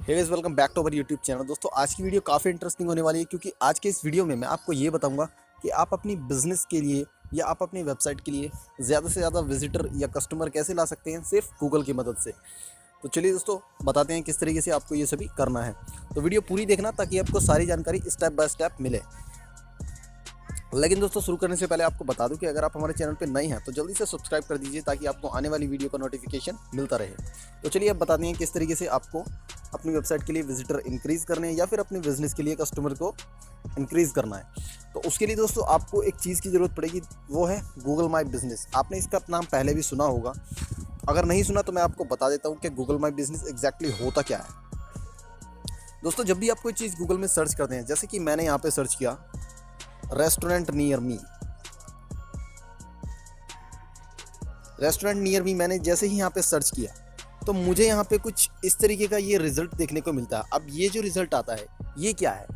Hey guys, welcome back to our YouTube channel. दोस्तों, आज की वीडियो काफ़ी इंटरेस्टिंग होने वाली है क्योंकि आज के इस वीडियो में मैं आपको ये बताऊंगा कि आप अपनी बिजनेस के लिए या आप अपनी वेबसाइट के लिए ज़्यादा से ज़्यादा विजिटर या कस्टमर कैसे ला सकते हैं सिर्फ गूगल की मदद से। तो चलिए दोस्तों, बताते हैं किस तरीके से आपको ये सभी करना है। तो वीडियो पूरी देखना ताकि आपको सारी जानकारी स्टेप बाय स्टेप मिले। लेकिन दोस्तों, शुरू करने से पहले आपको बता दूं कि अगर आप हमारे चैनल पे नए हैं तो जल्दी से सब्सक्राइब कर दीजिए ताकि आपको आने वाली वीडियो का नोटिफिकेशन मिलता रहे। तो चलिए अब बताते हैं किस तरीके से आपको अपनी वेबसाइट के लिए विजिटर इंक्रीज़ करने हैं या फिर अपने बिजनेस के लिए कस्टमर को इंक्रीज़ करना है। तो उसके लिए दोस्तों आपको एक चीज़ की ज़रूरत पड़ेगी, वो है गूगल माई बिजनेस। आपने इसका नाम पहले भी सुना होगा, अगर नहीं सुना तो मैं आपको बता देता हूँ कि गूगल माई बिजनेस एग्जैक्टली होता क्या है। दोस्तों, जब भी आप कोई चीज़ गूगल में सर्च करते हैं, जैसे कि मैंने यहाँ पे सर्च किया restaurant near me. Restaurant near me मैंने जैसे ही यहाँ पे सर्च किया तो मुझे यहाँ पे कुछ इस तरीके का ये रिज़ल्ट देखने को मिलता है। अब ये जो रिज़ल्ट आता है ये क्या है,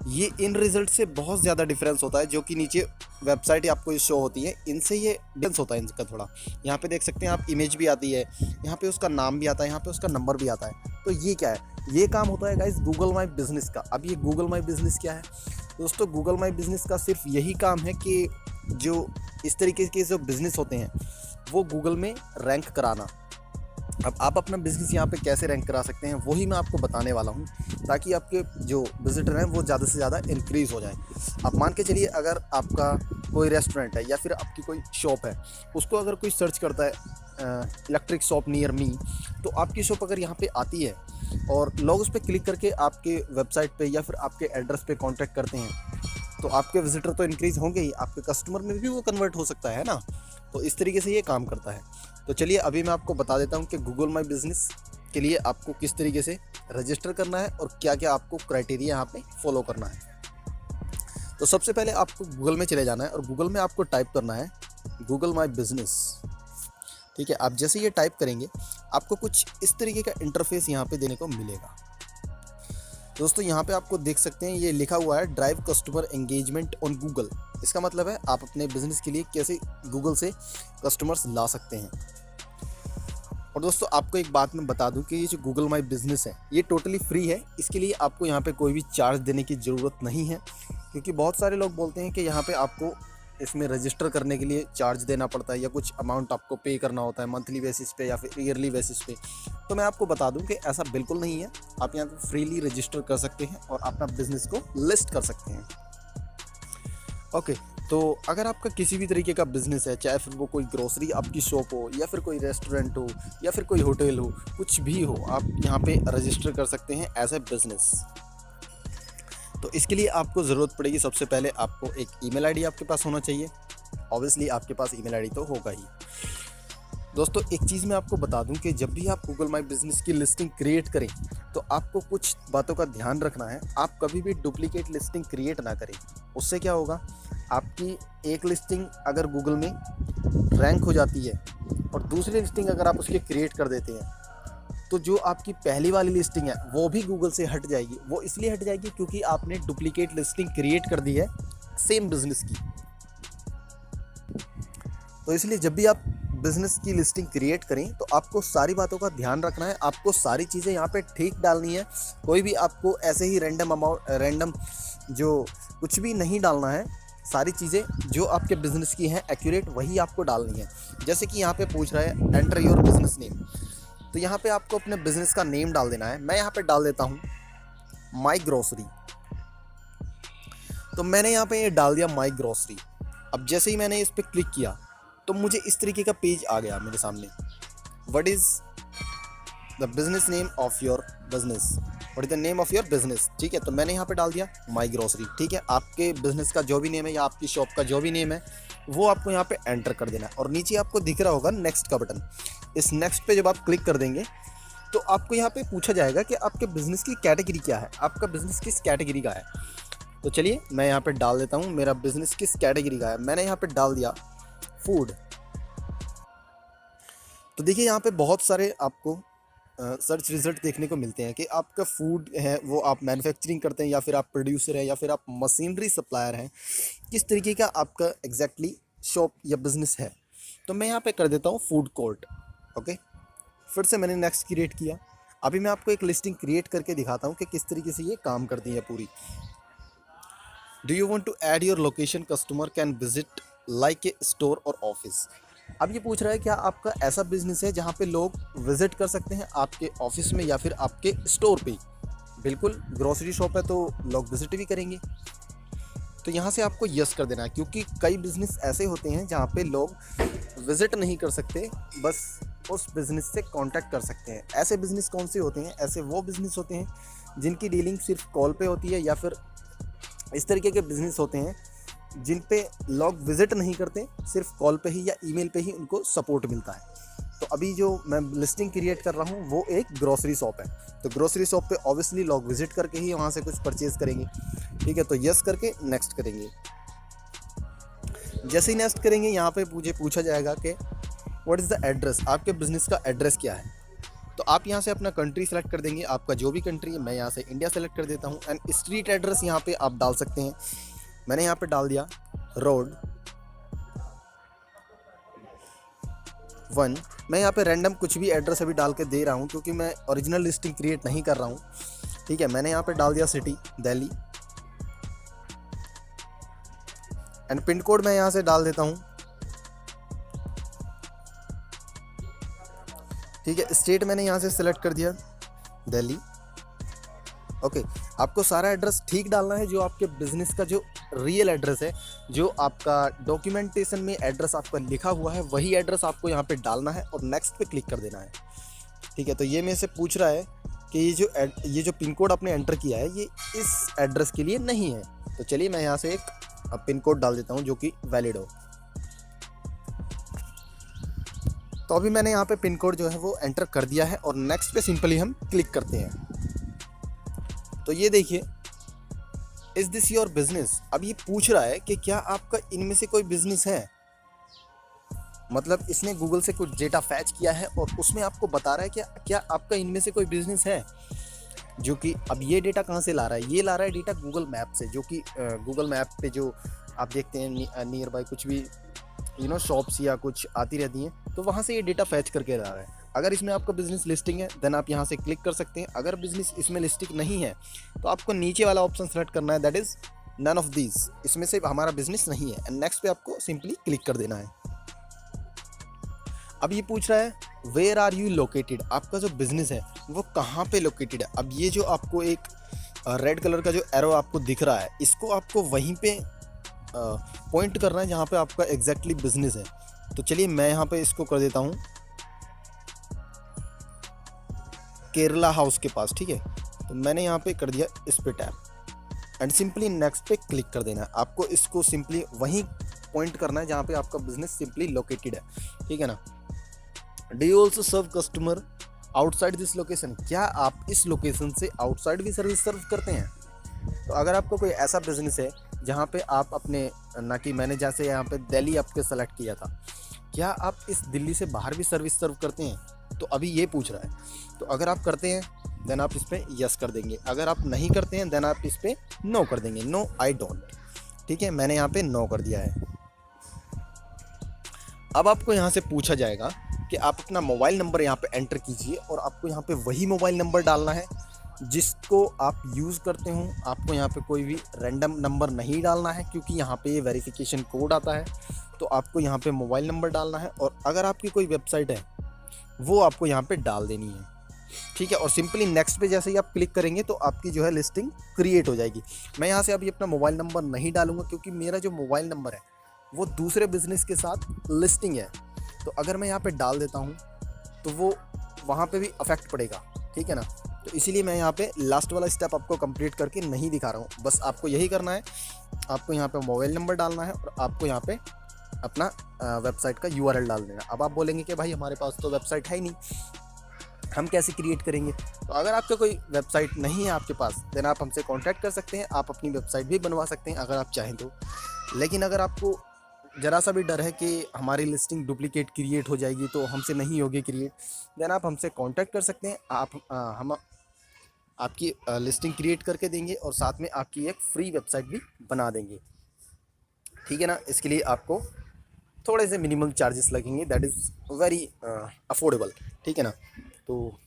ये इन रिज़ल्ट से बहुत ज़्यादा डिफरेंस होता है। जो कि नीचे वेबसाइट आपको शो होती है, इनसे ये डिफरेंस होता है इनका थोड़ा। यहाँ पे देख सकते हैं आप, इमेज भी आती है, यहाँ पे उसका नाम भी आता है, यहाँ पे उसका नंबर भी आता है। तो ये क्या है, ये काम होता है गाइस गूगल माई बिजनेस का। अब ये गूगल माई बिजनेस क्या है दोस्तों, गूगल माई बिजनेस का सिर्फ यही काम है कि जो इस तरीके के जो बिज़नेस होते हैं वो गूगल में रैंक कराना। अब आप अपना बिज़नेस यहाँ पे कैसे रैंक करा सकते हैं वही मैं आपको बताने वाला हूँ, ताकि आपके जो विजिटर हैं वो ज़्यादा से ज़्यादा इंक्रीज़ हो जाए। आप मान के चलिए, अगर आपका कोई रेस्टोरेंट है या फिर आपकी कोई शॉप है, उसको अगर कोई सर्च करता है इलेक्ट्रिक शॉप नियर मी, तो आपकी शॉप अगर यहाँ पे आती है और लोग उस पर क्लिक करके आपके वेबसाइट पे या फिर आपके एड्रेस पे कांटेक्ट करते हैं, तो आपके विजिटर तो इंक्रीज़ होंगे ही, आपके कस्टमर में भी वो कन्वर्ट हो सकता है ना। तो इस तरीके से ये काम करता है। तो चलिए अभी मैं आपको बता देता हूँ कि गूगल माई बिजनेस के लिए आपको किस तरीके से रजिस्टर करना है और क्या क्या आपको क्राइटेरिया यहाँ पे फॉलो करना है। तो सबसे पहले आपको गूगल में चले जाना है और गूगल में आपको टाइप करना है गूगल माई बिजनेस। ठीक है, आप जैसे ये टाइप करेंगे आपको कुछ इस तरीके का इंटरफेस यहाँ पे देने को मिलेगा। दोस्तों, यहाँ पे आपको देख सकते हैं ये लिखा हुआ है drive customer engagement on Google. इसका मतलब है आप अपने बिजनेस के लिए कैसे गूगल से कस्टमर्स ला सकते हैं। और दोस्तों, आपको एक बात मैं बता दूं कि ये जो गूगल माई बिजनेस है ये टोटली फ्री है। इसके लिए आपको यहाँ पे कोई भी चार्ज देने की ज़रूरत नहीं है, क्योंकि बहुत सारे लोग बोलते हैं कि यहाँ पे आपको इसमें रजिस्टर करने के लिए चार्ज देना पड़ता है या कुछ अमाउंट आपको पे करना होता है मंथली बेसिस पे या फिर ईयरली बेसिस पे। तो मैं आपको बता दूं कि ऐसा बिल्कुल नहीं है। आप यहाँ पे फ्रीली रजिस्टर कर सकते हैं और अपना बिजनेस को लिस्ट कर सकते हैं। ओके, तो अगर आपका किसी भी तरीके का बिजनेस है, चाहे फिर वो कोई ग्रोसरी आपकी शॉप हो या फिर कोई रेस्टोरेंट हो या फिर कोई होटल हो, कुछ भी हो, आप यहाँ पे रजिस्टर कर सकते हैं एज ए बिजनेस। तो इसके लिए आपको ज़रूरत पड़ेगी, सबसे पहले आपको एक ईमेल आईडी आपके पास होना चाहिए। ऑब्वियसली आपके पास ईमेल आईडी तो होगा ही। दोस्तों, एक चीज़ मैं आपको बता दूं कि जब भी आप गूगल माई बिजनेस की लिस्टिंग क्रिएट करें तो आपको कुछ बातों का ध्यान रखना है। आप कभी भी डुप्लीकेट लिस्टिंग क्रिएट ना करें। उससे क्या होगा, आपकी एक लिस्टिंग अगर गूगल में रैंक हो जाती है और दूसरी लिस्टिंग अगर आप उसकी क्रिएट कर देते हैं, तो जो आपकी पहली वाली लिस्टिंग है वो भी गूगल से हट जाएगी। वो इसलिए हट जाएगी क्योंकि आपने डुप्लीकेट लिस्टिंग क्रिएट कर दी है सेम बिजनेस की। तो इसलिए जब भी आप बिजनेस की लिस्टिंग क्रिएट करें तो आपको सारी बातों का ध्यान रखना है। आपको सारी चीज़ें यहाँ पे ठीक डालनी है। कोई भी आपको ऐसे ही रैंडम जो कुछ भी नहीं डालना है। सारी चीज़ें जो आपके बिजनेस की हैं एक्यूरेट वही आपको डालनी है। जैसे कि यहाँ पे पूछ रहा है एंटर योर बिजनेस नेम, तो यहाँ पे आपको अपने बिजनेस का नेम डाल देना है। मैं यहाँ पे डाल देता हूँ माई ग्रोसरी। तो मैंने यहाँ पे ये डाल दिया माई ग्रोसरी। अब जैसे ही मैंने इस पर क्लिक किया तो मुझे इस तरीके का पेज आ गया मेरे सामने। What is the business name of your business, what is the name of your business. ठीक है, तो मैंने यहाँ पे डाल दिया माई ग्रोसरी। ठीक है, आपके बिजनेस का जो भी नेम है या आपकी शॉप का जो भी नेम है वो आपको यहाँ पे एंटर कर देना है। और नीचे आपको दिख रहा होगा नेक्स्ट का बटन। इस नेक्स्ट पे जब आप क्लिक कर देंगे तो आपको यहाँ पे पूछा जाएगा कि आपके बिजनेस की कैटेगरी क्या है, आपका बिजनेस किस कैटेगरी का है। तो चलिए मैं यहाँ पे डाल देता हूँ मेरा बिजनेस किस कैटेगरी का है। मैंने यहाँ पे डाल दिया फूड। तो देखिए यहाँ पे बहुत सारे आपको सर्च रिजल्ट देखने को मिलते हैं कि आपका फूड है वो आप मैन्युफैक्चरिंग करते हैं या फिर आप प्रोड्यूसर हैं या फिर आप मशीनरी सप्लायर हैं, किस तरीके का आपका एग्जैक्टली शॉप या बिजनेस है। तो मैं यहाँ पे कर देता हूँ फूड कोर्ट। ओके, फिर से मैंने नेक्स्ट क्रिएट किया। अभी मैं आपको एक लिस्टिंग क्रिएट करके दिखाता हूँ कि किस तरीके से ये काम करती है पूरी। Do you want to add your location customer can visit like a store और ऑफिस। अब ये पूछ रहा है क्या आपका ऐसा बिजनेस है जहाँ पे लोग विजिट कर सकते हैं आपके ऑफिस में या फिर आपके स्टोर पे। बिल्कुल, ग्रोसरी शॉप है तो लोग विजिट भी करेंगे। तो यहाँ से आपको यस कर देना है, क्योंकि कई बिजनेस ऐसे होते हैं जहाँ पे लोग विजिट नहीं कर सकते, बस उस बिज़नेस से कांटेक्ट कर सकते हैं। ऐसे बिज़नेस कौन से होते हैं? ऐसे वो बिज़नेस होते हैं जिनकी डीलिंग सिर्फ कॉल पे होती है, या फिर इस तरीके के बिज़नेस होते हैं जिन पे लोग विजिट नहीं करते, सिर्फ कॉल पे ही या ईमेल पे ही उनको सपोर्ट मिलता है। तो अभी जो मैं लिस्टिंग क्रिएट कर रहा हूँ वो एक ग्रोसरी शॉप है, तो ग्रोसरी शॉप पे ऑब्वियसली लोग विजिट करके ही वहाँ से कुछ परचेज़ करेंगे। ठीक है, तो यस करके नेक्स्ट करेंगे। जैसे ही नेक्स्ट करेंगे यहाँ पे मुझे पूछा जाएगा कि व्हाट इज़ द एड्रेस, आपके बिज़नेस का एड्रेस क्या है। तो आप यहाँ से अपना कंट्री सेलेक्ट कर देंगे, आपका जो भी कंट्री है। मैं यहाँ से इंडिया सेलेक्ट कर देता हूँ। एंड स्ट्रीट एड्रेस यहाँ पे आप डाल सकते हैं। मैंने यहाँ पे डाल दिया रोड 1। मैं यहाँ पे रैंडम कुछ भी एड्रेस अभी डाल के दे रहा हूँ, क्योंकि मैं ओरिजिनल लिस्टिंग क्रिएट नहीं कर रहा हूँ। ठीक है, मैंने यहाँ पे डाल दिया city Delhi. And pin code मैं यहाँ से डाल देता हूँ। ठीक है, स्टेट मैंने यहाँ से सिलेक्ट कर दिया दिल्ली। ओके, आपको सारा एड्रेस ठीक डालना है, जो आपके बिजनेस का जो रियल एड्रेस है, जो आपका डॉक्यूमेंटेशन में एड्रेस आपका लिखा हुआ है, वही एड्रेस आपको यहाँ पे डालना है और नेक्स्ट पे क्लिक कर देना है। ठीक है, तो ये मेरे से पूछ रहा है कि ये जो पिन कोड आपने एंटर किया है ये इस एड्रेस के लिए नहीं है। तो चलिए मैं यहाँ से एक पिन कोड डाल देता हूँ जो कि वैलिड हो। तो अभी मैंने यहाँ पे पिन कोड जो है वो एंटर कर दिया है और नेक्स्ट पे सिंपली हम क्लिक करते हैं। तो ये देखिए, इज दिस योर बिजनेस। अब ये पूछ रहा है कि क्या आपका इनमें से कोई बिजनेस है। मतलब इसने गूगल से कुछ डेटा फैच किया है और उसमें आपको बता रहा है कि क्या आपका इनमें से कोई बिजनेस है। जो कि अब ये डेटा कहाँ से ला रहा है? ये ला रहा है डेटा गूगल मैप से, जो कि गूगल मैप पे जो आप देखते हैं नियर बाय कुछ भी शॉप्स या कुछ आती रहती हैं, तो वहाँ से ये डेटा फैच करके ला रहा है। अगर इसमें आपका बिजनेस लिस्टिंग है देन आप यहाँ से क्लिक कर सकते हैं। अगर बिजनेस इसमें लिस्टिंग नहीं है तो आपको नीचे वाला ऑप्शन सेलेक्ट करना है, that is none of these, इसमें से हमारा बिजनेस नहीं है। एंड नेक्स्ट पे आपको सिंपली क्लिक कर देना है। अब ये पूछ रहा है वेयर आर यू लोकेटेड, आपका जो बिजनेस है वो कहाँ पे लोकेटेड है। अब ये जो आपको एक रेड कलर का जो एरो आपको दिख रहा है, इसको आपको वहीं पे पॉइंट करना है जहाँ पे आपका एग्जैक्टली बिजनेस है। तो चलिए मैं यहाँ पे इसको कर देता हूँ केरला हाउस के पास। ठीक है, तो मैंने यहाँ पे कर दिया इस पे टैप एंड सिंपली नेक्स्ट पे क्लिक कर देना है। आपको इसको सिंपली वहीं पॉइंट करना है जहाँ पे आपका बिजनेस सिंपली लोकेटेड है। ठीक है ना। Do you also serve customer outside this location, क्या आप इस लोकेशन से आउटसाइड भी सर्विस सर्व करते हैं। तो अगर आपको कोई ऐसा बिजनेस है जहाँ पे आप अपने, ना कि मैंने जैसे यहाँ पे दिल्ली आपके सेलेक्ट किया था, क्या आप इस दिल्ली से बाहर भी सर्विस सर्व करते हैं, तो अभी ये पूछ रहा है। तो अगर आप करते हैं देन आप इस पर यस कर देंगे, अगर आप नहीं करते हैं देन आप इस पर नो कर देंगे, नो आई डोंट। ठीक है, मैंने यहाँ पे नो कर दिया है। अब आपको यहाँ से पूछा जाएगा कि आप अपना मोबाइल नंबर यहाँ पे एंटर कीजिए और आपको यहाँ पे वही मोबाइल नंबर डालना है जिसको आप यूज़ करते हो। आपको यहाँ पे कोई भी रैंडम नंबर नहीं डालना है, क्योंकि यहाँ पे ये वेरिफिकेशन कोड आता है। तो आपको यहाँ पे मोबाइल नंबर डालना है और अगर आपकी कोई वेबसाइट है वो आपको यहाँ पे डाल देनी है। ठीक है, और सिंपली नेक्स्ट पे जैसे ही आप क्लिक करेंगे तो आपकी जो है लिस्टिंग क्रिएट हो जाएगी। मैं यहाँ से अभी अपना मोबाइल नंबर नहीं डालूंगा, क्योंकि मेरा जो मोबाइल नंबर है वो दूसरे बिजनेस के साथ लिस्टिंग है। तो अगर मैं यहाँ पे डाल देता हूँ तो वो वहाँ पे भी अफेक्ट पड़ेगा। ठीक है ना, तो इसीलिए मैं यहाँ पे लास्ट वाला स्टेप आपको कंप्लीट करके नहीं दिखा रहा हूँ। बस आपको यही करना है, आपको यहाँ पे मोबाइल नंबर डालना है और आपको यहाँ पे अपना वेबसाइट का URL डाल देना। अब आप बोलेंगे कि भाई हमारे पास तो वेबसाइट है ही नहीं, हम कैसे क्रिएट करेंगे। तो अगर आपका कोई वेबसाइट नहीं है आपके पास देन आप हमसे कांटेक्ट कर सकते हैं, आप अपनी वेबसाइट भी बनवा सकते हैं अगर आप चाहें तो। लेकिन अगर आपको ज़रा सा भी डर है कि हमारी लिस्टिंग डुप्लीकेट क्रिएट हो जाएगी तो हमसे नहीं होगी क्रिएट, देन आप हमसे कांटेक्ट कर सकते हैं। हम आपकी लिस्टिंग क्रिएट करके देंगे और साथ में आपकी एक फ्री वेबसाइट भी बना देंगे। ठीक है ना, इसके लिए आपको थोड़े से मिनिमम चार्जेस लगेंगे, दैट इज़ वेरी अफोर्डेबल। ठीक है ना, तो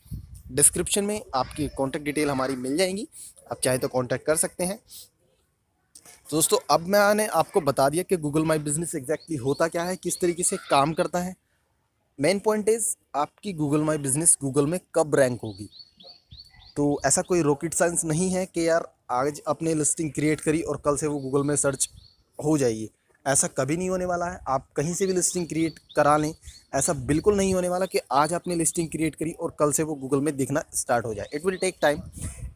डिस्क्रिप्शन में आपकी कॉन्टैक्ट डिटेल हमारी मिल जाएंगी, आप चाहे तो कॉन्टैक्ट कर सकते हैं। तो दोस्तों अब मैंने आपको बता दिया कि गूगल माई बिजनेस एग्जैक्टली होता क्या है, किस तरीके से काम करता है। मेन पॉइंट इज़ आपकी गूगल माई बिजनेस गूगल में कब रैंक होगी। तो ऐसा कोई रॉकेट साइंस नहीं है कि यार आज अपने लिस्टिंग क्रिएट करी और कल से वो गूगल में सर्च हो जाएगी। ऐसा कभी नहीं होने वाला है। आप कहीं से भी लिस्टिंग क्रिएट करा लें, ऐसा बिल्कुल नहीं होने वाला कि आज आपने लिस्टिंग क्रिएट करी और कल से वो गूगल में दिखना स्टार्ट हो जाए। इट विल टेक टाइम,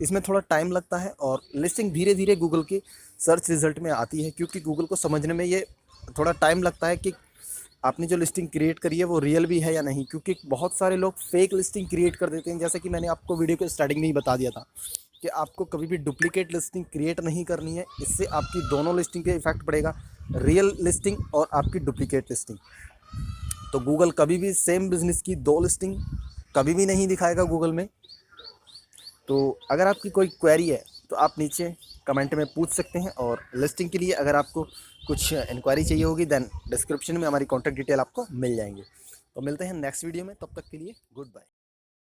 इसमें थोड़ा टाइम लगता है और लिस्टिंग धीरे धीरे गूगल के सर्च रिजल्ट में आती है, क्योंकि गूगल को समझने में ये थोड़ा टाइम लगता है कि आपने जो लिस्टिंग क्रिएट करी है वो रियल भी है या नहीं। क्योंकि बहुत सारे लोग फेक लिस्टिंग क्रिएट कर देते हैं, जैसे कि मैंने आपको वीडियो के स्टार्टिंग में ही बता दिया था कि आपको कभी भी डुप्लीकेट लिस्टिंग क्रिएट नहीं करनी है। इससे आपकी दोनों लिस्टिंग पे इफेक्ट पड़ेगा, रियल लिस्टिंग और आपकी डुप्लीकेट लिस्टिंग। तो गूगल कभी भी सेम बिजनेस की दो लिस्टिंग कभी भी नहीं दिखाएगा गूगल में। तो अगर आपकी कोई क्वेरी है तो आप नीचे कमेंट में पूछ सकते हैं, और लिस्टिंग के लिए अगर आपको कुछ इंक्वायरी चाहिए होगी देन डिस्क्रिप्शन में हमारी कॉन्टैक्ट डिटेल आपको मिल जाएंगे। तो मिलते हैं नेक्स्ट वीडियो में, तब तक के लिए गुड बाय।